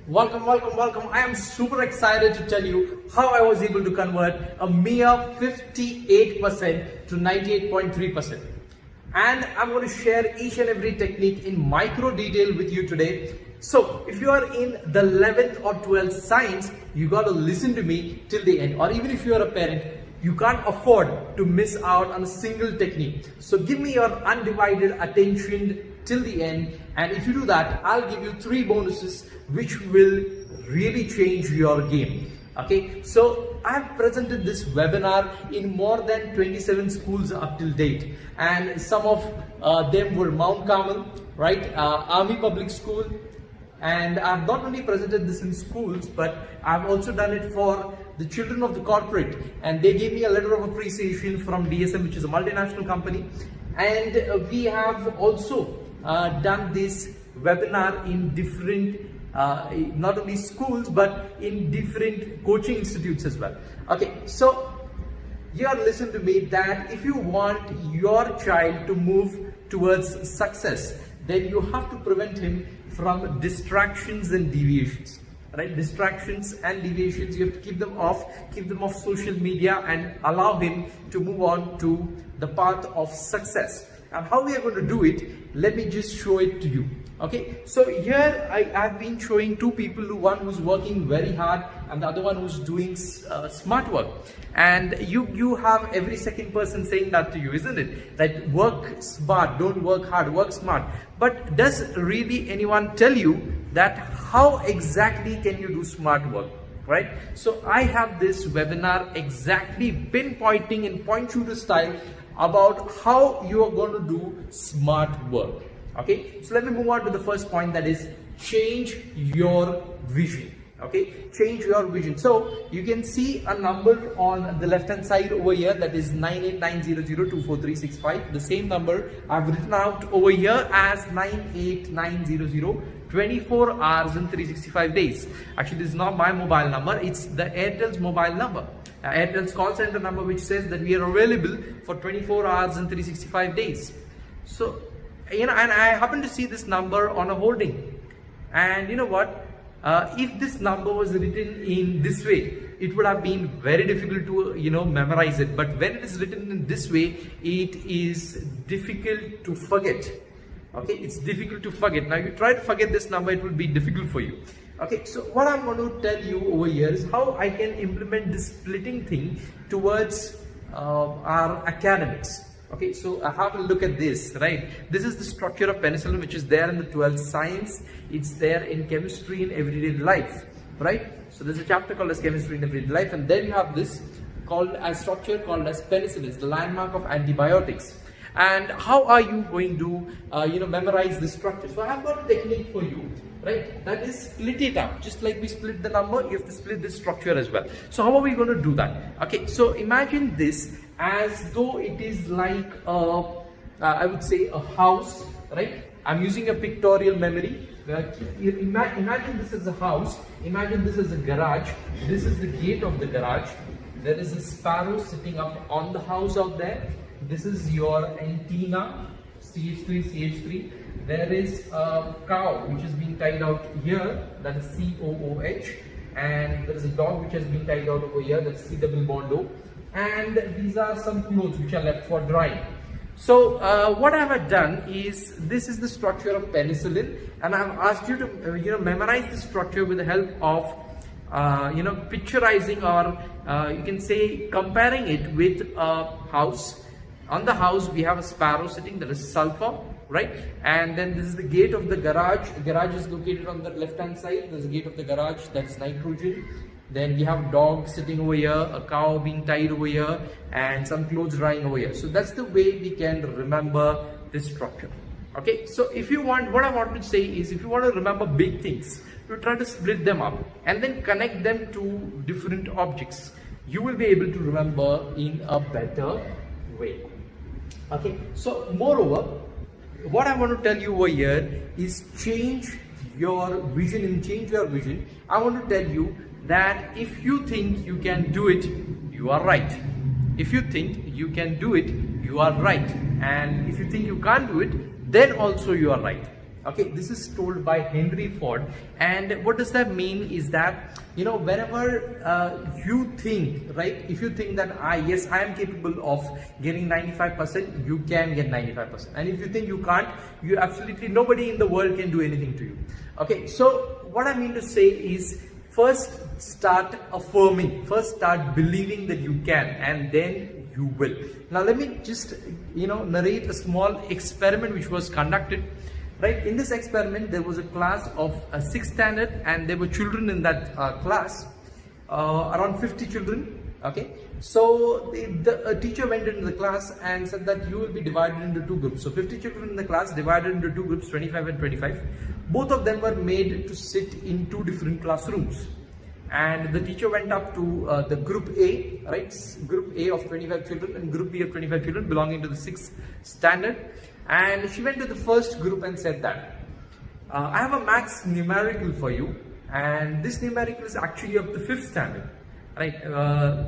Welcome. I am super excited to tell you how I was able to convert a mere 58% to 98.3%. And I'm going to share each and every technique in micro detail with you today. So if you are in the 11th or 12th science, you got to listen to me till the end. Or even if you are a parent, you can't afford to miss out on a single technique. So give me your undivided attention till the end, and if you do that, I'll give you 3 bonuses which will really change your game. Okay, so I've presented this webinar in more than 27 schools up till date, and some of them were Mount Carmel, right, Army Public School, and I've not only presented this in schools, but I've also done it for the children of the corporate, and they gave me a letter of appreciation from DSM, which is a multinational company, and we have also done this webinar in different not only schools but in different coaching institutes as well. Okay, so you are listening to me that if you want your child to move towards success, then you have to prevent him from distractions and deviations. Right, distractions and deviations, you have to keep them off social media and allow him to move on to the path of success. And how we are going to do it, let me just show it to you. Okay, so here I have been showing 2 people, one who's working very hard and the other one who's doing smart work. And you have every second person saying that to you, isn't it? That work smart, don't work hard, work smart. But does really anyone tell you that how exactly can you do smart work? Right? So I have this webinar exactly pinpointing in point shooter style about how you are going to do smart work. Okay, so let me move on to the first point, that is change your vision. Okay, change your vision. So you can see a number on the left hand side over here, that is 9890024365. The same number I've written out over here as 98900 24 hours and 365 days. Actually, this is not my mobile number, it's the Airtel's mobile number, Airtel's call center number, which says that we are available for 24 hours and 365 days. So and I happen to see this number on a hoarding, and you know what, if this number was written in this way, it would have been very difficult to memorize it. But when it is written in this way, it is difficult to forget. Okay, it's difficult to forget. Now you try to forget this number, it will be difficult for you. Okay, so what I'm going to tell you over here is how I can implement this splitting thing towards our academics. Okay, so have a look at this, right? This is the structure of penicillin, which is there in the 12th science. It's there in chemistry in everyday life, right? So there's a chapter called as chemistry in everyday life, and then you have this called as structure called as penicillin. It's the landmark of antibiotics. And how are you going to memorize this structure? So I have got a technique for you, right? That is split it up. Just like we split the number, you have to split this structure as well. So how are we going to do that? Okay, so imagine this as though it is like I would say a house, right? I'm using a pictorial memory. Imagine this is a house. Imagine this is a garage. This is the gate of the garage. There is a sparrow sitting up on the house out there. This is your antenna, CH3. There is a cow which is being tied out here, that is COOH, and there is a dog which has been tied out over here, that's C double bond O, and these are some clothes which are left for drying. So what I have done is, this is the structure of penicillin, and I have asked you to memorize the structure with the help of picturizing, or you can say comparing it with a house. On the house we have a sparrow sitting, that is sulfur, right? And then this is the gate of the garage. The garage is located on the left hand side. There's a gate of the garage, that's nitrogen. Then we have dog sitting over here, a cow being tied over here, and some clothes drying over here. So that's the way we can remember this structure. Okay, so if you want, what I want to say is, if you want to remember big things, you try to split them up and then connect them to different objects. You will be able to remember in a better way. Okay, so moreover, what I want to tell you over here is change your vision. And change your vision, I want to tell you that if you think you can do it, you are right. If you think you can do it, you are right. And if you think you can't do it, then also you are right. Okay, this is told by Henry Ford, and what does that mean is that, you know, whenever you think, right, if you think that yes, I am capable of getting 95%, you can get 95%, and if you think you can't, you absolutely, nobody in the world can do anything to you. Okay, so what I mean to say is, first start affirming, first start believing that you can, and then you will. Now let me just, you know, narrate a small experiment which was conducted. Right, in this experiment there was a class of 6th standard, and there were children in that class, around 50 children. Okay, so the teacher went into the class and said that you will be divided into 2 groups. So 50 children in the class divided into 2 groups, 25 and 25. Both of them were made to sit in 2 different classrooms. And the teacher went up to the group A, right, group A of 25 children and group B of 25 children belonging to the 6th standard. And she went to the first group and said that, I have a max numerical for you, and this numerical is actually of the 5th standard. Right,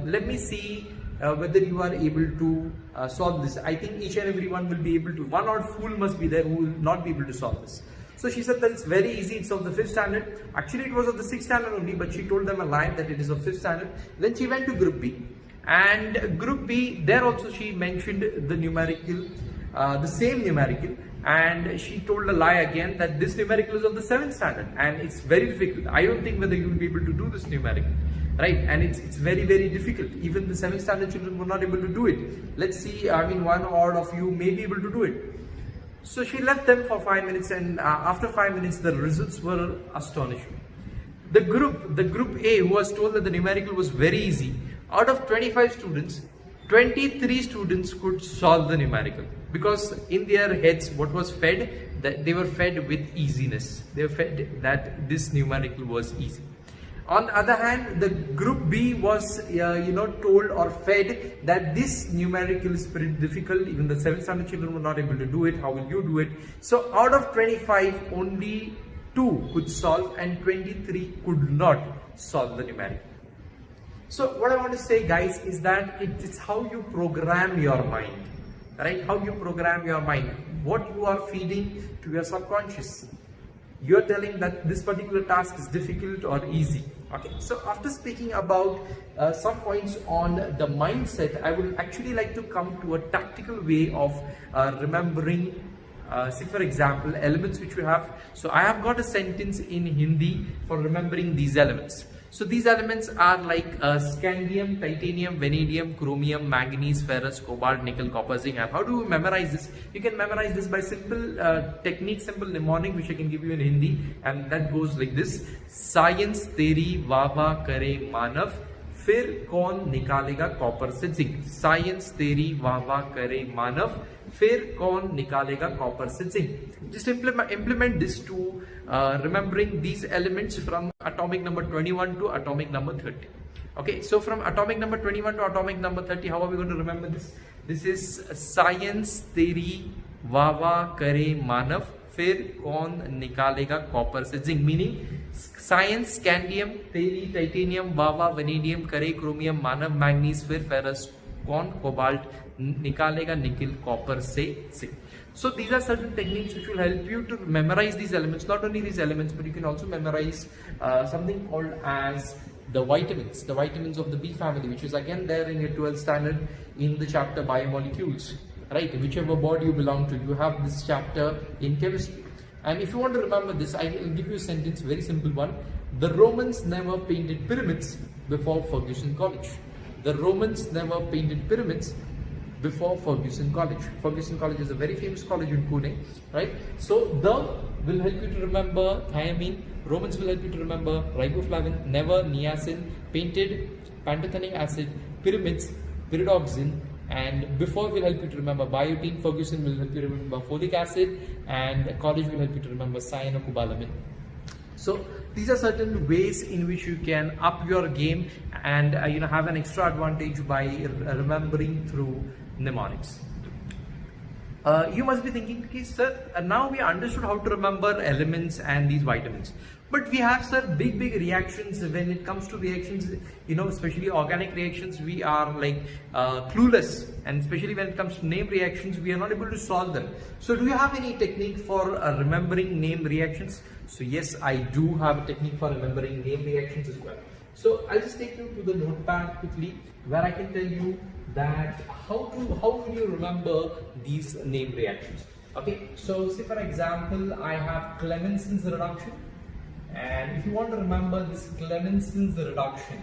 let me see whether you are able to solve this. I think each and every one will be able to. One odd fool must be there who will not be able to solve this. So she said that it's very easy, it's of the 5th standard. Actually it was of the 6th standard only, but she told them a lie that it is of 5th standard. Then she went to group B, and group B, there also she mentioned the numerical, the same numerical, and she told a lie again that this numerical is of the 7th standard, and it's very difficult. I don't think whether you will be able to do this numerical, right? And it's very, very difficult. Even the 7th standard children were not able to do it. Let's see, I mean, one odd of you may be able to do it. So she left them for 5 minutes, and after 5 minutes the results were astonishing. The group A, who was told that the numerical was very easy, out of 25 students, 23 students could solve the numerical, because in their heads what was fed, that they were fed with easiness. They were fed that this numerical was easy. On the other hand, the group B was told or fed that this numerical is pretty difficult. Even the 7th standard children were not able to do it. How will you do it? So out of 25, only 2 could solve and 23 could not solve the numerical. So what I want to say, guys, is that it's how you program your mind, right? How you program your mind, what you are feeding to your subconscious. You're telling that this particular task is difficult or easy. Okay, so after speaking about some points on the mindset, I would actually like to come to a tactical way of remembering, say for example, elements which we have. So I have got a sentence in Hindi for remembering these elements. So these elements are like scandium, titanium, vanadium, chromium, manganese, ferrous, cobalt, nickel, copper, zinc. How do you memorize this? You can memorize this by simple technique, simple mnemonic, which I can give you in Hindi, and that goes like this: Science theory वाह करे मानव, फिर कौन निकालेगा copper से zinc. Science theory वाह करे मानव, फिर कौन निकालेगा कॉपर से zinc. Just implement this to remembering these elements from atomic number 21 to atomic number 30. Okay, so from atomic number 21 to atomic number 30, how are we going to remember this? This is science theory वाह करे मानव, फिर कौन निकालेगा copper से zinc. Meaning science, scandium, theory, titanium, वाह, vanadium, करे, chromium, मानव, manganese, फिर ferrous, कौन, cobalt, निकालेगा nickel, copper से zinc. So these are certain techniques which will help you to memorize these elements. Not only these elements, but you can also memorize something called as the vitamins of the B family, which is again there in your 12th standard in the chapter biomolecules, right? Whichever board you belong to, you have this chapter in chemistry. And if you want to remember this, I will give you a sentence, very simple one. The Romans never painted pyramids before Ferguson College. The Romans never painted pyramids before Ferguson College. Ferguson College is a very famous college in Pune, right? So the will help you to remember thiamine, Romans will help you to remember riboflavin, never, niacin, painted, pantothenic acid, pyramids, pyridoxine, and before will help you to remember biotin, Ferguson will help you to remember folic acid, and college will help you to remember cyanocobalamin. So these are certain ways in which you can up your game and have an extra advantage by remembering through mnemonics. You must be thinking, okay, sir, now we understood how to remember elements and these vitamins. But we have sir big reactions. When it comes to reactions, especially organic reactions, we are like clueless, and especially when it comes to name reactions, we are not able to solve them. So do you have any technique for remembering name reactions? So yes, I do have a technique for remembering name reactions as well. So I'll just take you to the notepad quickly, where I can tell you that how will you remember these name reactions. Okay, so say for example, I have Clemenson's reduction. And if you want to remember this Clemenson's reduction,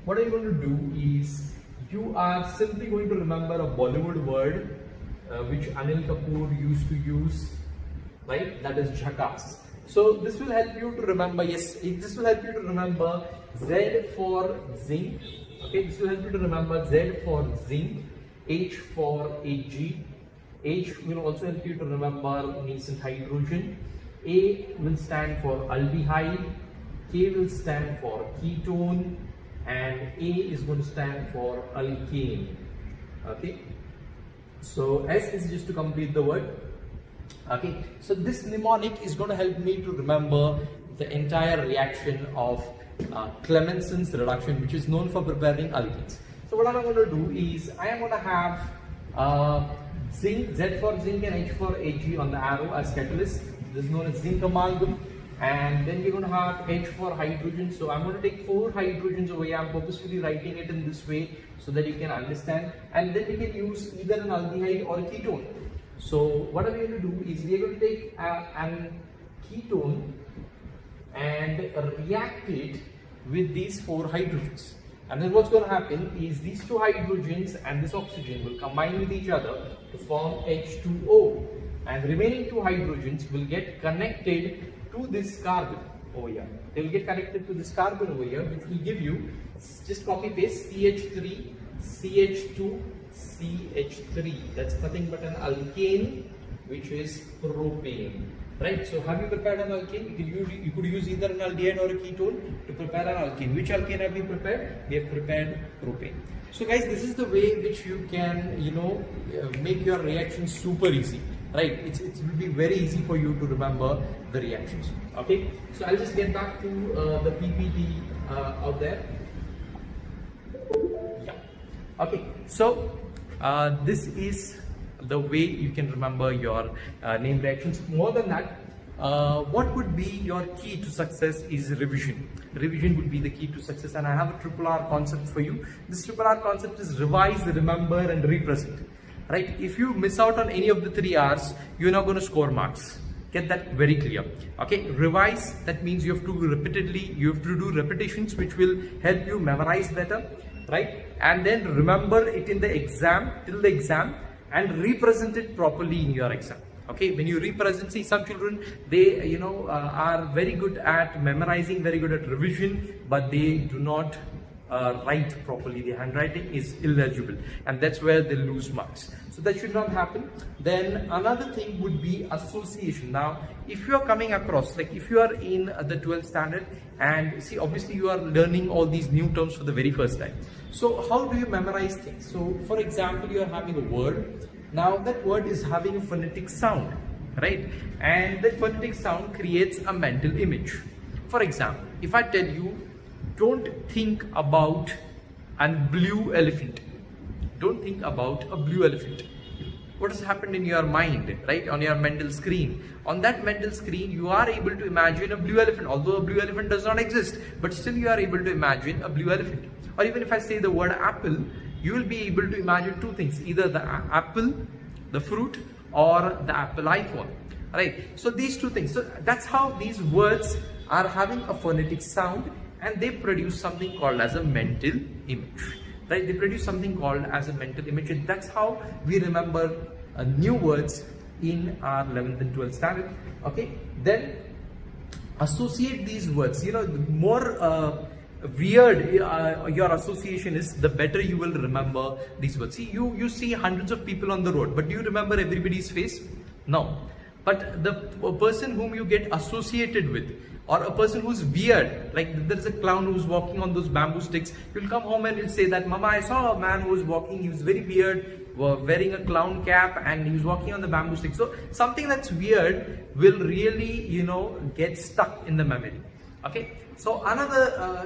what are you going to do is, you are simply going to remember a Bollywood word which Anil Kapoor used to use, right? That is jackass. So this will help you to remember, this will help you to remember Z for zinc. Okay, this will help you to remember Z for zinc, H for Hg. H will also help you to remember nascent hydrogen. A will stand for aldehyde, K will stand for ketone, and A is going to stand for alkane. Okay, so S is just to complete the word. Okay, so this mnemonic is going to help me to remember the entire reaction of Clemenson's reduction, which is known for preparing alkenes. So what I'm going to do is, I am going to have zinc, Z for zinc and H for Ag on the arrow as catalyst. This is known as zinc amalgam. And then we're going to have H for hydrogen. So I'm going to take 4 hydrogens over here. I'm purposefully writing it in this way so that you can understand. And then we can use either an aldehyde or a ketone. So what we're going to do is, we're going to take an ketone and react it with these 4 hydrogens. And then what's going to happen is, these 2 hydrogens and this oxygen will combine with each other to form H2O. And the remaining 2 hydrogens will get connected to this carbon over here. They will get connected to this carbon over here, which will give you, just copy paste, CH3, CH2, CH3. That's nothing but an alkane, which is propane. Right? So have you prepared an alkane? You could use either an aldehyde or a ketone to prepare an alkane. Which alkane have we prepared? We have prepared propane. So guys, this is the way in which you can, make your reactions super easy. Right? It will be very easy for you to remember the reactions. Okay? So I'll just get back to the PPT out there. Yeah. Okay. So this is the way you can remember your name reactions. More than that, what would be your key to success is revision. Revision would be the key to success, and I have a triple R concept for you. This triple R concept is revise, remember and represent. Right? If you miss out on any of the 3 R's, you're not going to score marks. Get that very clear. Okay, revise, that means you have to do repetitions, which will help you memorize better, right? And then remember it in the exam, till the exam, and represent it properly in your exam. Okay, when you represent, see, some children, they are very good at memorizing, very good at revision, but they do not write properly. The handwriting is illegible, and that's where they lose marks. So that should not happen. Then another thing would be association. Now, if you are coming across, like if you are in the 12th standard, and see, obviously you are learning all these new terms for the very first time. So how do you memorize things? So for example, you are having a word. Now that word is having a phonetic sound, right? And that phonetic sound creates a mental image. For example, if I tell you, don't think about a blue elephant. Don't think about a blue elephant. What has happened in your mind, right? On your mental screen. On that mental screen, you are able to imagine a blue elephant, although a blue elephant does not exist, but still you are able to imagine a blue elephant. Or even if I say the word apple, you will be able to imagine 2 things, either the apple, the fruit, or the Apple iPhone, right? So these 2 things. So that's how these words are having a phonetic sound, and they produce something called as a mental image, right? They produce something called as a mental image, and that's how we remember new words in our 11th and 12th standard. Okay, then associate these words. The more weird your association is, the better you will remember these words. See, you see hundreds of people on the road, but do you remember everybody's face? No. But the person whom you get associated with, or a person who's weird, like there's a clown who's walking on those bamboo sticks, you'll come home and you'll say that, Mama, I saw a man who was walking, he was very weird, wearing a clown cap and he was walking on the bamboo stick. So something that's weird will really, get stuck in the memory. Okay. So another,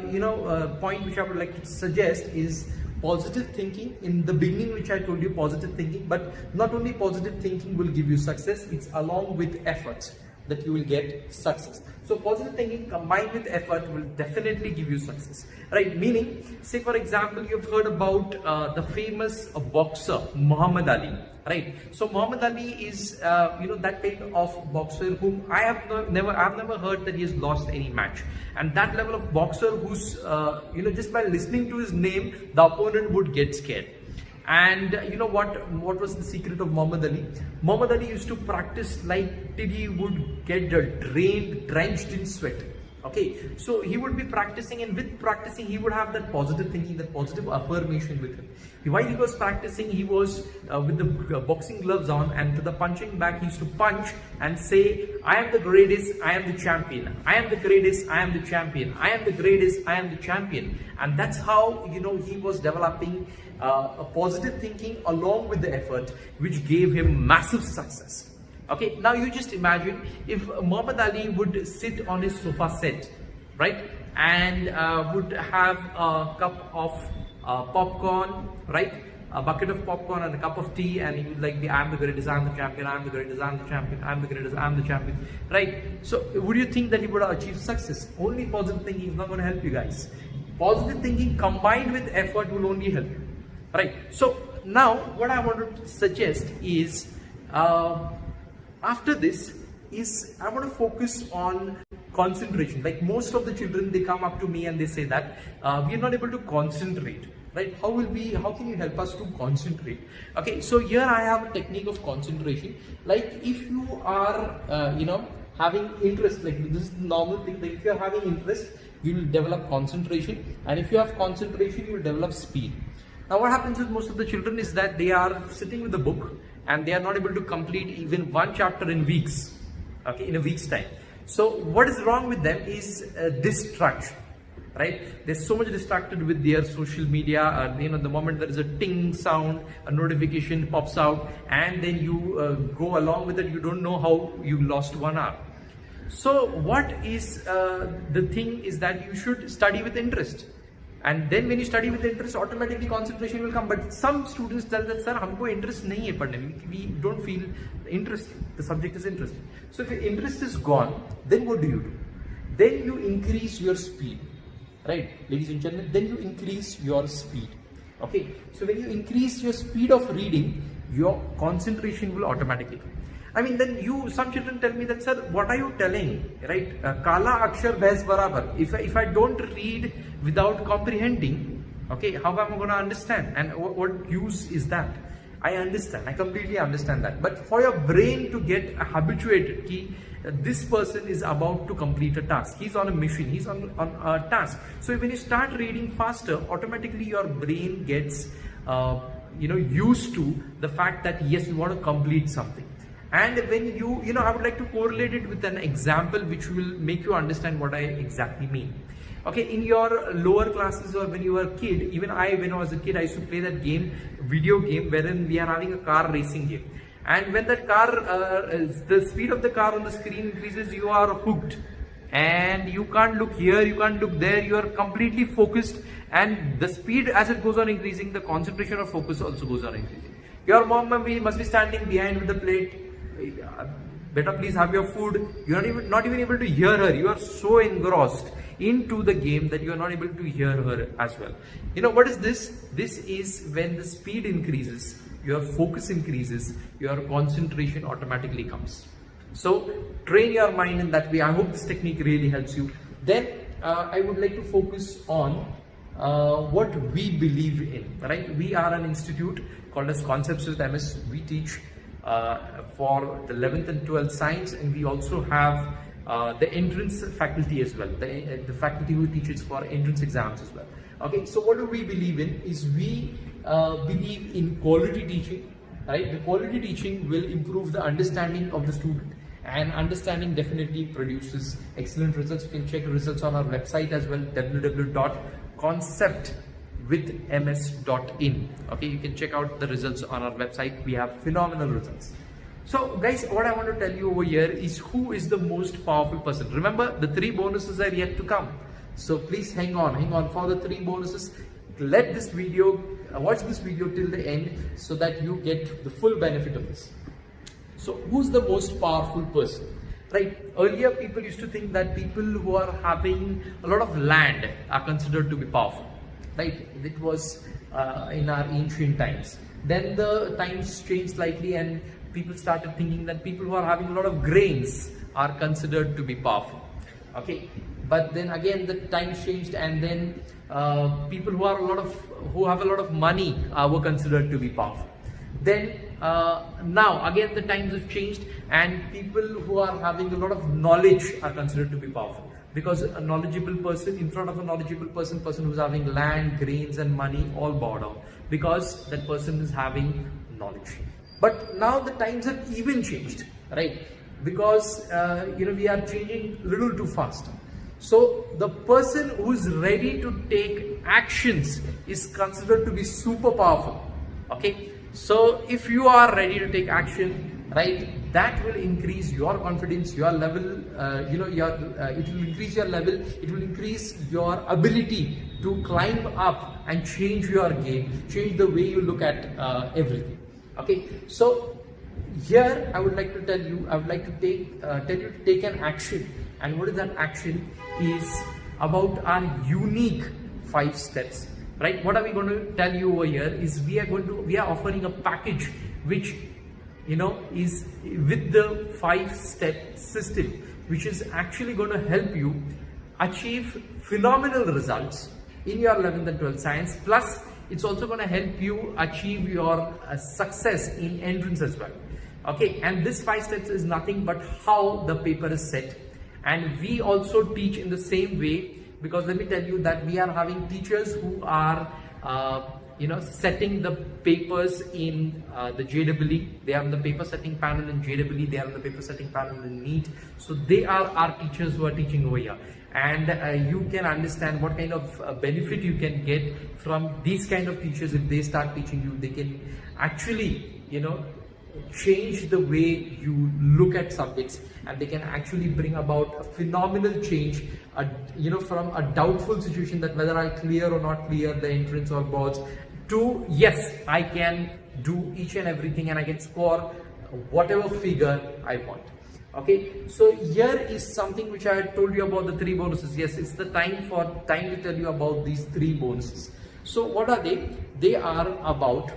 point which I would like to suggest is positive thinking. In the beginning, which I told you, positive thinking, but not only positive thinking will give you success, it's along with effort that you will get success. So positive thinking combined with effort will definitely give you success, right? Meaning, say for example, you've heard about the famous boxer Muhammad Ali, right? So Muhammad Ali is that kind of boxer whom I've never heard that he has lost any match, and that level of boxer who's just by listening to his name the opponent would get scared. And what was the secret of Muhammad Ali? Muhammad Ali used to practice like till he would get drenched in sweat. Okay, so he would be practicing, and with practicing he would have that positive thinking, that positive affirmation with him. While he was practicing, he was with the boxing gloves on, and to the punching bag he used to punch and say, I am the greatest, I am the champion. I am the greatest, I am the champion. I am the greatest, I am the champion. And that's how he was developing a positive thinking along with the effort, which gave him massive success. Okay, now you just imagine if Muhammad Ali would sit on his sofa set, right, and would have a cup of popcorn, right, a bucket of popcorn and a cup of tea, and he would like, I am the greatest, I am the champion, I am the greatest, I am the champion, I am the greatest, I am the champion, right? So would you think that he would achieve success? Only positive thinking is not going to help you guys. Positive thinking combined with effort will only help you, right? So now what I want to suggest is, after this is I want to focus on concentration. Like most of the children, they come up to me and they say that we are not able to concentrate, right? How can you help us to concentrate? Okay, so here I have a technique of concentration. Like if you are having interest, like this is the normal thing, like if you are having interest, you will develop concentration, and if you have concentration, you will develop speed. Now what happens with most of the children is that they are sitting with the book and they are not able to complete even one chapter in weeks, okay, in a week's time. So what is wrong with them is distraction, right? They're so much distracted with their social media. The moment there is a ting sound, a notification pops out, and then you go along with it, you don't know how you lost 1 hour. So what is the thing is that you should study with interest. And then when you study with interest, automatically concentration will come. But some students tell that, sir, हमको interest नहीं है पढ़ने में. We don't feel interesting. The subject is interesting. So if your interest is gone, then what do? Then you increase your speed, right, ladies and gentlemen? Then you increase your speed. Okay. So when you increase your speed of reading, your concentration will automatically come. I mean, then some children tell me that, sir, what are you telling, right? Kala akshar bhais barabar. If I don't read without comprehending, okay, how am I going to understand? And what use is that? I understand, I completely understand that. But for your brain to get habituated, this person is about to complete a task. He's on a mission, he's on a task. So when you start reading faster, automatically your brain gets, used to the fact that, yes, you want to complete something. And when I would like to correlate it with an example which will make you understand what I exactly mean. Okay, in your lower classes or when you were a kid, even when I was a kid, I used to play that video game wherein we are having a car racing game. And when that car, the speed of the car on the screen increases, you are hooked. And you can't look here, you can't look there, you are completely focused. And the speed as it goes on increasing, the concentration or focus also goes on increasing. Your mom must be standing behind with the plate. Better please have your food. You are not even able to hear her. You are so engrossed into the game that you are not able to hear her as well. What is this? This is when the speed increases, your focus increases, your concentration automatically comes. So train your mind in that way. I hope this technique really helps you. Then I would like to focus on what we believe in, right? We are an institute called as Concepts with MS. We teach for the 11th and 12th science, and we also have the entrance faculty as well, the faculty who teaches for entrance exams as well. Okay, so what do we believe in is we believe in quality teaching, right? The quality teaching will improve the understanding of the student, and understanding definitely produces excellent results. You can check results on our website as well, www.conceptwithms.com. with ms.in. Okay, you can check out the results on our website. We have phenomenal results. So guys, what I want to tell you over here is who is the most powerful person. Remember, the 3 bonuses are yet to come. So please hang on for the 3 bonuses. Let this video, watch this video till the end so that you get the full benefit of this. So who's the most powerful person? Right, earlier people used to think that people who are having a lot of land are considered to be powerful. Right, it was in our ancient times. Then the times changed slightly and people started thinking that people who are having a lot of grains are considered to be powerful. Okay, but then again the times changed, and then people who have a lot of money were considered to be powerful. Then now again the times have changed, and people who are having a lot of knowledge are considered to be powerful. Because a knowledgeable person, in front of a knowledgeable person who's having land, grains and money, all bow down, because that person is having knowledge. But now the times have even changed, right? Because we are changing a little too fast. So the person who is ready to take actions is considered to be super powerful. Okay, so if you are ready to take action, right, that will increase your confidence, your level. It will increase your level. It will increase your ability to climb up and change your game, change the way you look at everything. Okay, so here I would like to tell you, tell you to take an action. And what is that action? Is about our unique 5 steps. Right? What are we going to tell you over here is we are offering a package which is with the 5-step system, which is actually going to help you achieve phenomenal results in your 11th and 12th science. Plus, it's also going to help you achieve your success in entrance as well. Okay, and this 5 steps is nothing but how the paper is set. And we also teach in the same way, because let me tell you that we are having teachers who are setting the papers in the JEE. They are in the paper setting panel in JEE. They are in the paper setting panel in NEET. So they are our teachers who are teaching over here. And you can understand what kind of benefit you can get from these kind of teachers. If they start teaching you, they can actually, change the way you look at subjects, and they can actually bring about a phenomenal change, from a doubtful situation that whether I clear or not clear the entrance or boards, to yes, I can do each and everything and I can score whatever figure I want. Okay, so here is something which I had told you about the 3 bonuses. Yes, it's the time to tell you about these 3 bonuses. So what are they? They are about